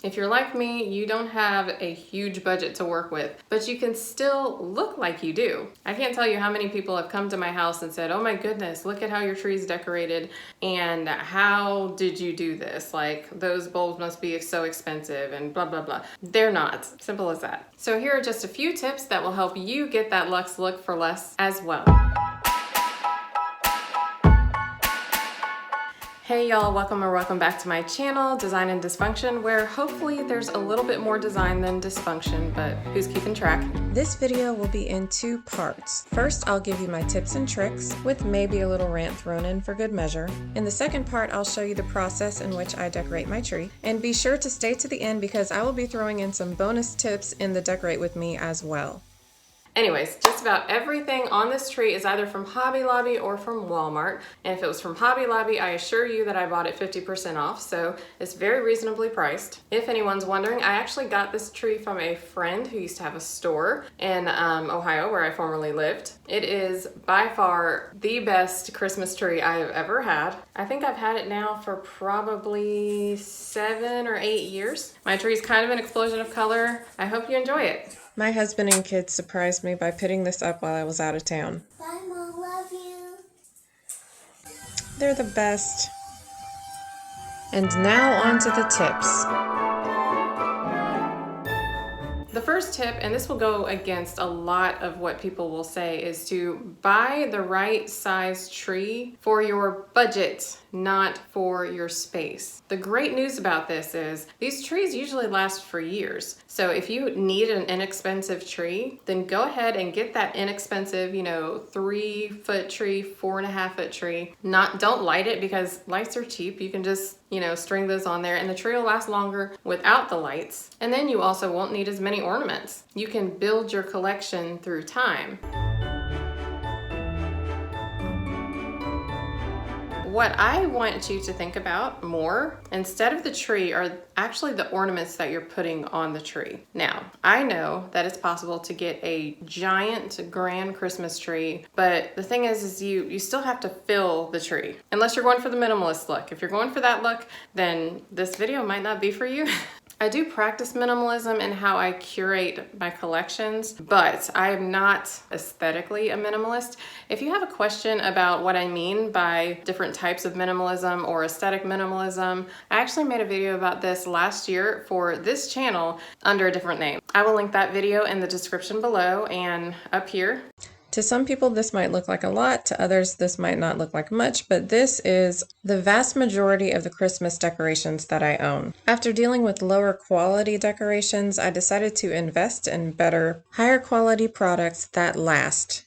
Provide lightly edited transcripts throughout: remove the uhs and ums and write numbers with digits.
If you're like me, you don't have a huge budget to work with, but you can still look like you do. I can't tell you how many people have come to my house and said, oh my goodness, look at how your tree's decorated, and how did you do this? Like, those bulbs must be so expensive and blah, blah, blah. They're not. Simple as that. So here are just a few tips that will help you get that luxe look for less as well. Hey y'all, welcome back to my channel, Design and Dysfunction, where hopefully there's a little bit more design than dysfunction, but who's keeping track? This video will be in two parts. First, I'll give you my tips and tricks, with maybe a little rant thrown in for good measure. In the second part, I'll show you the process in which I decorate my tree. And be sure to stay to the end because I will be throwing in some bonus tips in the Decorate With Me as well. Anyways, just about everything on this tree is either from Hobby Lobby or from Walmart. And if it was from Hobby Lobby, I assure you that I bought it 50% off, so it's very reasonably priced. If anyone's wondering, I actually got this tree from a friend who used to have a store in Ohio, where I formerly lived. It is by far the best Christmas tree I have ever had. I think I've had it now for probably 7 or 8 years. My tree is kind of an explosion of color. I hope you enjoy it. My husband and kids surprised me by putting this up while I was out of town. Bye, Mom. Love you. They're the best. And now on to the tips. The first tip, and this will go against a lot of what people will say, is to buy the right size tree for your budget, not for your space. The great news about this is these trees usually last for years. So if you need an inexpensive tree, then go ahead and get that inexpensive, 3-foot tree, 4.5-foot tree. Don't light it, because lights are cheap. You can just string those on there and the tree will last longer without the lights. And then you also won't need as many ornaments. You can build your collection through time. What I want you to think about more, instead of the tree, are actually the ornaments that you're putting on the tree. Now, I know that it's possible to get a giant grand Christmas tree, but the thing is you still have to fill the tree. Unless you're going for the minimalist look. If you're going for that look, then this video might not be for you. I do practice minimalism in how I curate my collections, but I am not aesthetically a minimalist. If you have a question about what I mean by different types of minimalism or aesthetic minimalism, I actually made a video about this last year for this channel under a different name. I will link that video in the description below and up here. To some people, this might look like a lot. To others, this might not look like much, but this is the vast majority of the Christmas decorations that I own. After dealing with lower quality decorations, I decided to invest in better, higher quality products that last.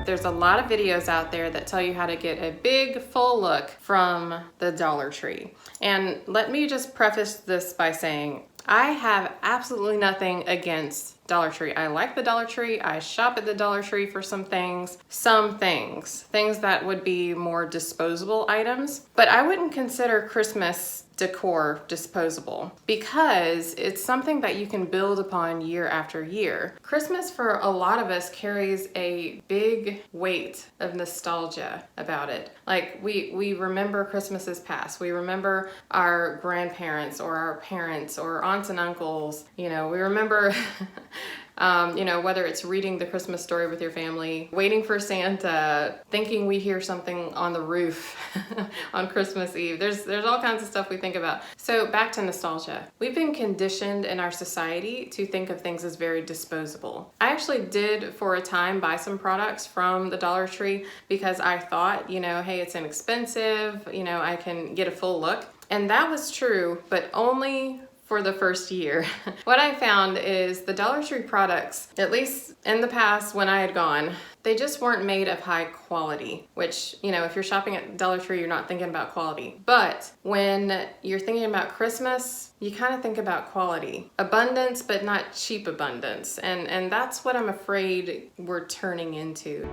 There's a lot of videos out there that tell you how to get a big full look from the Dollar Tree. And let me just preface this by saying, I have absolutely nothing against Dollar Tree. I like the Dollar Tree. I shop at the Dollar Tree for some things things that would be more disposable items, but I wouldn't consider Christmas decor disposable, because it's something that you can build upon year after year. Christmas for a lot of us carries a big weight of nostalgia about it. Like we remember Christmases past. We remember our grandparents or our parents or aunts and uncles. We remember whether it's reading the Christmas story with your family, waiting for Santa, thinking we hear something on the roof on Christmas Eve. There's all kinds of stuff we think about. So back to nostalgia. We've been conditioned in our society to think of things as very disposable. I actually did for a time buy some products from the Dollar Tree because I thought, hey, it's inexpensive, I can get a full look. And that was true, but only for the first year. What I found is the Dollar Tree products, at least in the past when I had gone, they just weren't made of high quality, which, if you're shopping at Dollar Tree, you're not thinking about quality. But when you're thinking about Christmas, you kind of think about quality. Abundance, but not cheap abundance. And that's what I'm afraid we're turning into.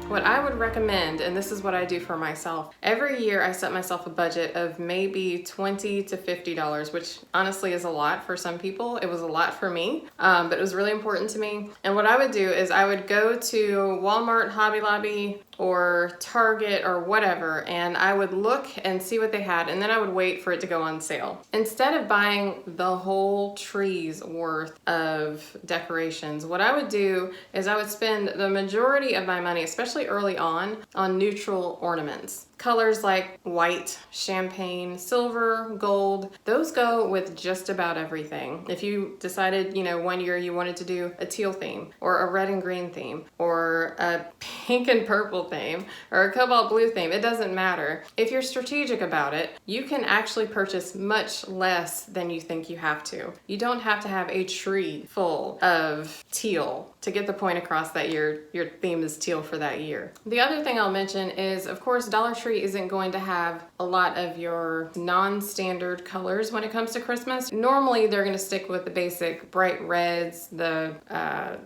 What I would recommend, and this is what I do for myself, every year I set myself a budget of maybe $20 to $50, which honestly is a lot for some people. It was a lot for me, but it was really important to me. And what I would do is I would go to Walmart, Hobby Lobby, or Target or whatever, and I would look and see what they had, and then I would wait for it to go on sale. Instead of buying the whole tree's worth of decorations, what I would do is I would spend the majority of my money, especially early on neutral ornaments. Colors like white, champagne, silver, gold, those go with just about everything. If you decided, one year you wanted to do a teal theme or a red and green theme or a pink and purple theme or a cobalt blue theme, it doesn't matter. If you're strategic about it, you can actually purchase much less than you think you have to. You don't have to have a tree full of teal to get the point across that your theme is teal for that year. The other thing I'll mention is, of course, Dollar Tree isn't going to have a lot of your non-standard colors when it comes to Christmas. Normally, they're going to stick with the basic bright reds, the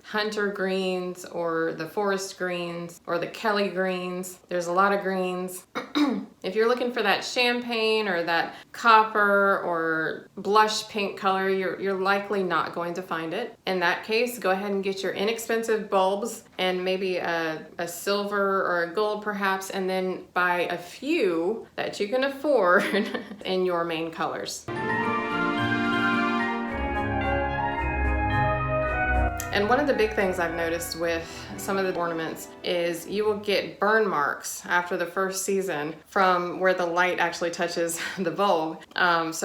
hunter greens, or the forest greens, or the Kelly greens. There's a lot of greens. If you're looking for that champagne or that copper or blush pink color, you're likely not going to find it. In that case, go ahead and get your inexpensive bulbs and maybe a silver or a gold perhaps, and then buy a few that you can afford in your main colors. And one of the big things I've noticed with some of the ornaments is you will get burn marks after the first season from where the light actually touches the bulb.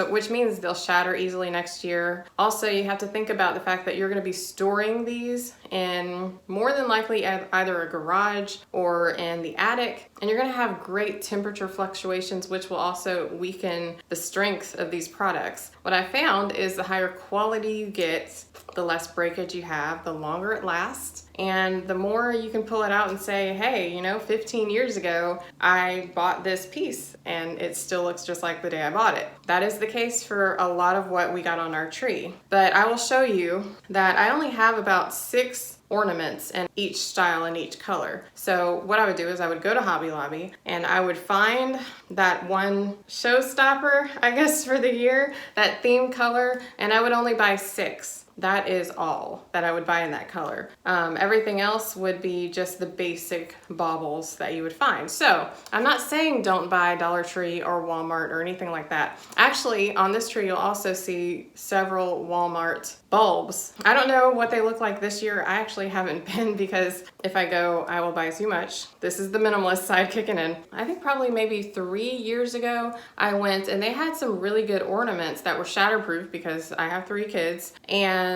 Which means they'll shatter easily next year. Also, you have to think about the fact that you're going to be storing these in more than likely either a garage or in the attic, and you're going to have great temperature fluctuations, which will also weaken the strength of these products. What I found is the higher quality you get, the less breakage you have, the longer it lasts, and the more you can pull it out and say, hey, 15 years ago, I bought this piece and it still looks just like the day I bought it. That is the case for a lot of what we got on our tree. But I will show you that I only have about 6 ornaments in each style and each color. So what I would do is I would go to Hobby Lobby and I would find that one showstopper, I guess, for the year, that theme color, and I would only buy 6. That is all that I would buy in that color. Everything else would be just the basic baubles that you would find. So I'm not saying don't buy Dollar Tree or Walmart or anything like that. Actually, on this tree, you'll also see several Walmart bulbs. I don't know what they look like this year. I actually haven't been, because if I go, I will buy too much. This is the minimalist side kicking in. I think probably maybe 3 years ago, I went and they had some really good ornaments that were shatterproof because I have 3 kids, and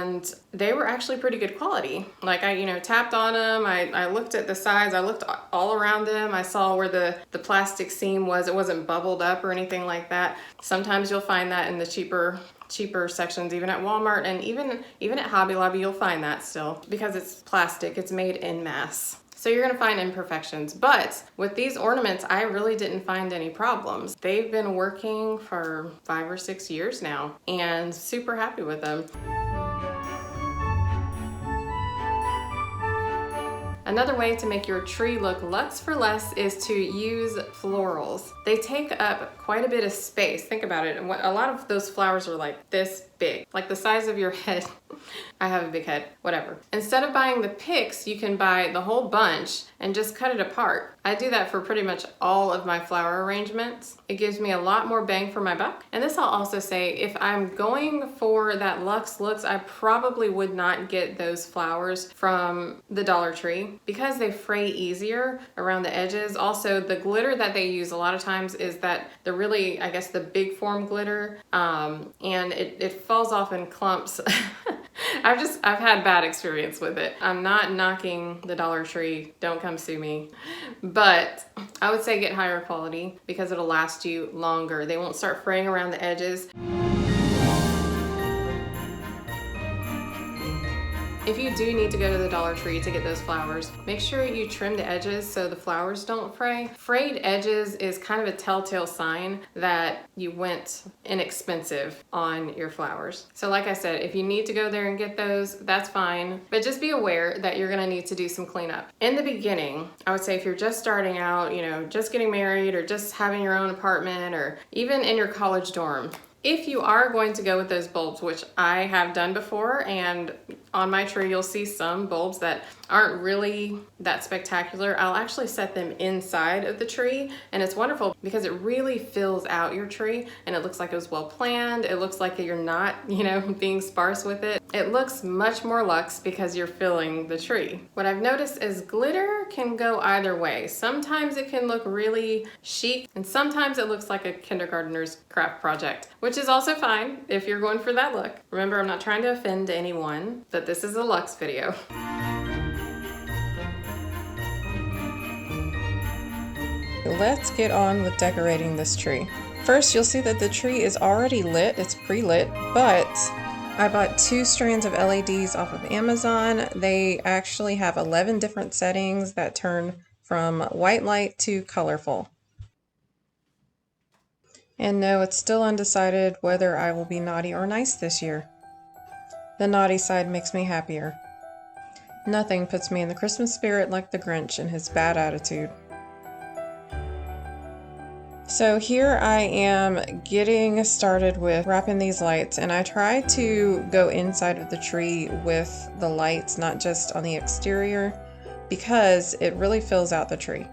they were actually pretty good quality. Like I, tapped on them. I looked at the sides. I looked all around them. I saw where the plastic seam was. It wasn't bubbled up or anything like that. Sometimes you'll find that in the cheaper sections, even at Walmart, and even at Hobby Lobby, you'll find that still, because it's plastic. It's made en masse. So you're gonna find imperfections. But with these ornaments, I really didn't find any problems. They've been working for 5 or 6 years now, and super happy with them. Another way to make your tree look luxe for less is to use florals. They take up quite a bit of space. Think about it. A lot of those flowers are like this big, like the size of your head. I have a big head, whatever. Instead of buying the picks, you can buy the whole bunch and just cut it apart. I do that for pretty much all of my flower arrangements. It gives me a lot more bang for my buck. And this I'll also say, if I'm going for that Luxe Looks, I probably would not get those flowers from the Dollar Tree because they fray easier around the edges. Also, the glitter that they use a lot of times is that the really, I guess, the big form glitter, and it falls off in clumps. I've had bad experience with it. I'm not knocking the Dollar Tree, don't come sue me. But I would say get higher quality because it'll last you longer. They won't start fraying around the edges. If you you do need to go to the Dollar Tree to get those flowers, make sure you trim the edges so the flowers don't fray. Frayed edges is kind of a telltale sign that you went inexpensive on your flowers. So like I said, if you need to go there and get those, that's fine, but just be aware that you're gonna need to do some cleanup. In the beginning, I would say if you're just starting out, you know, just getting married or just having your own apartment or even in your college dorm, if you are going to go with those bulbs, which I have done before, and on my tree you'll see some bulbs that aren't really that spectacular, I'll actually set them inside of the tree, and it's wonderful because it really fills out your tree and it looks like it was well planned. It looks like you're not, you know, being sparse with it. It looks much more luxe because you're filling the tree. What I've noticed is glitter can go either way. Sometimes it can look really chic and sometimes it looks like a kindergartner's craft project, which is also fine if you're going for that look. Remember, I'm not trying to offend anyone, but this is a luxe video. Let's get on with decorating this tree. First, you'll see that the tree is already lit, it's pre-lit, but I bought 2 strands of LEDs off of Amazon. They actually have 11 different settings that turn from white light to colorful. And no, it's still undecided whether I will be naughty or nice this year. The naughty side makes me happier. Nothing puts me in the Christmas spirit like the Grinch and his bad attitude. So here I am getting started with wrapping these lights, and I try to go inside of the tree with the lights, not just on the exterior, because it really fills out the tree.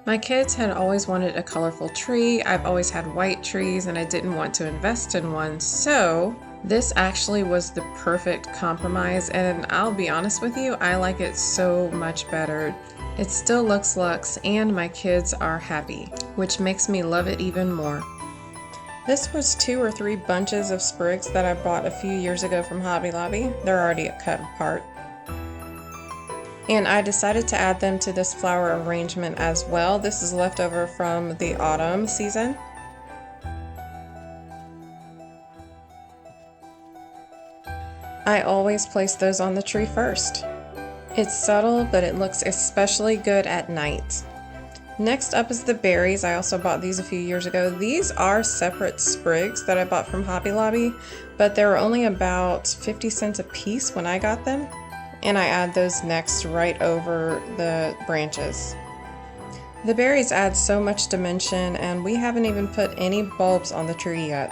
My kids had always wanted a colorful tree. I've always had white trees and I didn't want to invest in one, so this actually was the perfect compromise, and I'll be honest with you, I like it so much better. It still looks luxe and my kids are happy, which makes me love it even more. This was 2 or 3 bunches of sprigs that I bought a few years ago from Hobby Lobby. They're already cut apart. And I decided to add them to this flower arrangement as well. This is leftover from the autumn season. I always place those on the tree first. It's subtle, but it looks especially good at night. Next up is the berries. I also bought these a few years ago. These are separate sprigs that I bought from Hobby Lobby, but they were only about 50 cents a piece when I got them. And I add those next right over the branches. The berries add so much dimension, and we haven't even put any bulbs on the tree yet.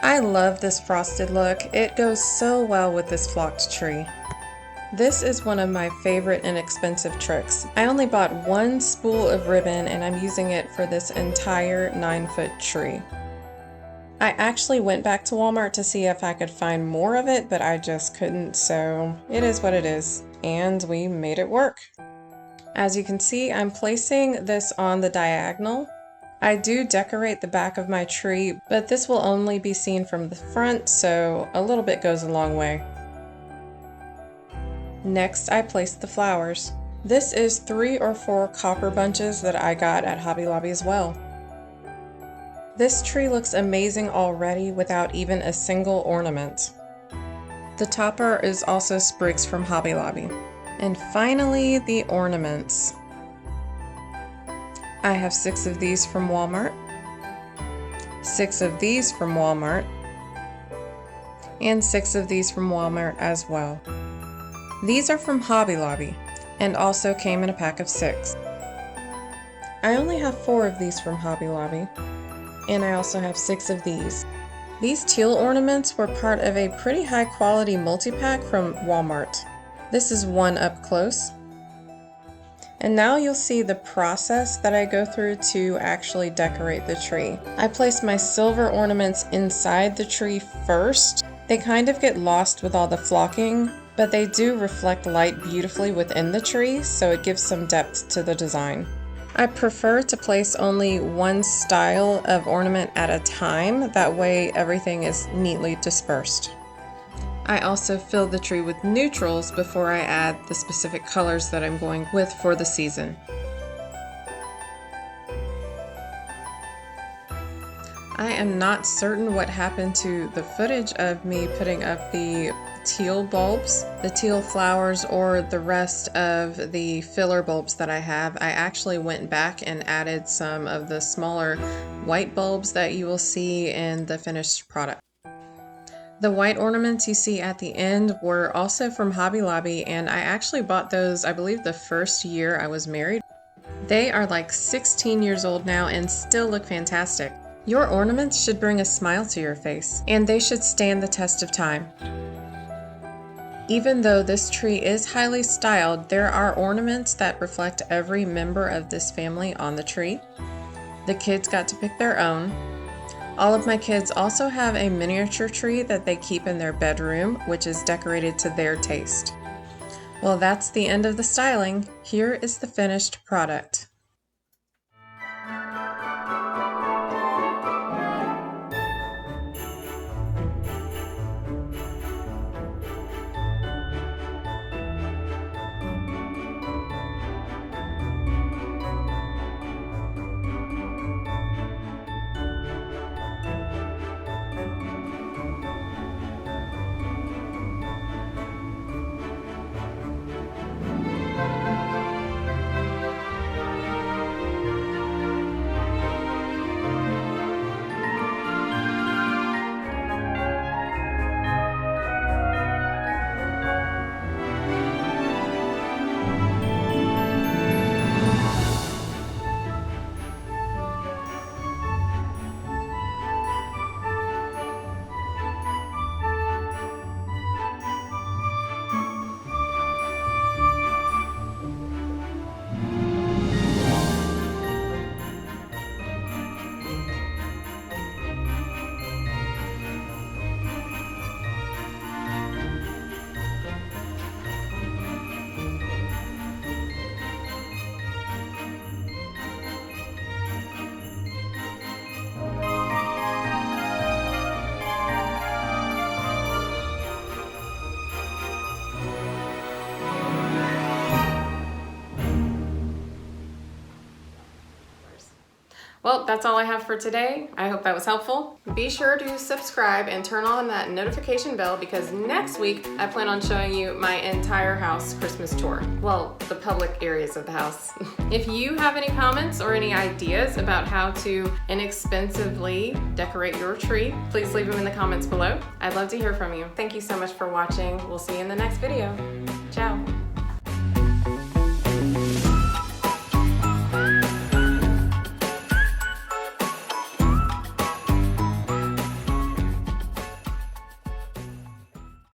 I love this frosted look. It goes so well with this flocked tree. This is one of my favorite inexpensive tricks. I only bought 1 spool of ribbon and I'm using it for this entire 9-foot tree. I actually went back to Walmart to see if I could find more of it, but I just couldn't, so it is what it is. And we made it work. As you can see, I'm placing this on the diagonal. I do decorate the back of my tree, but this will only be seen from the front, so a little bit goes a long way. Next, I place the flowers. This is 3 or 4 copper bunches that I got at Hobby Lobby as well. This tree looks amazing already without even a single ornament. The topper is also sprigs from Hobby Lobby. And finally, the ornaments. I have 6 of these from Walmart, 6 of these from Walmart, and 6 of these from Walmart as well. These are from Hobby Lobby and also came in a pack of 6. I only have 4 of these from Hobby Lobby, and I also have 6 of these. These teal ornaments were part of a pretty high quality multi-pack from Walmart. This is one up close. And now you'll see the process that I go through to actually decorate the tree. I place my silver ornaments inside the tree first. They kind of get lost with all the flocking, but they do reflect light beautifully within the tree, so it gives some depth to the design. I prefer to place only one style of ornament at a time, that way everything is neatly dispersed. I also fill the tree with neutrals before I add the specific colors that I'm going with for the season. I am not certain what happened to the footage of me putting up the teal bulbs, the teal flowers, or the rest of the filler bulbs that I have. I actually went back and added some of the smaller white bulbs that you will see in the finished product. The white ornaments you see at the end were also from Hobby Lobby, and I actually bought those, I believe, the first year I was married. They are like 16 years old now and still look fantastic. Your ornaments should bring a smile to your face, and they should stand the test of time. Even though this tree is highly styled, there are ornaments that reflect every member of this family on the tree. The kids got to pick their own. All of my kids also have a miniature tree that they keep in their bedroom, which is decorated to their taste. Well, that's the end of the styling. Here is the finished product. Well, that's all I have for today. I hope that was helpful. Be sure to subscribe and turn on that notification bell because next week I plan on showing you my entire house Christmas tour. Well, the public areas of the house. If you have any comments or any ideas about how to inexpensively decorate your tree, please leave them in the comments below. I'd love to hear from you. Thank you so much for watching. We'll see you in the next video.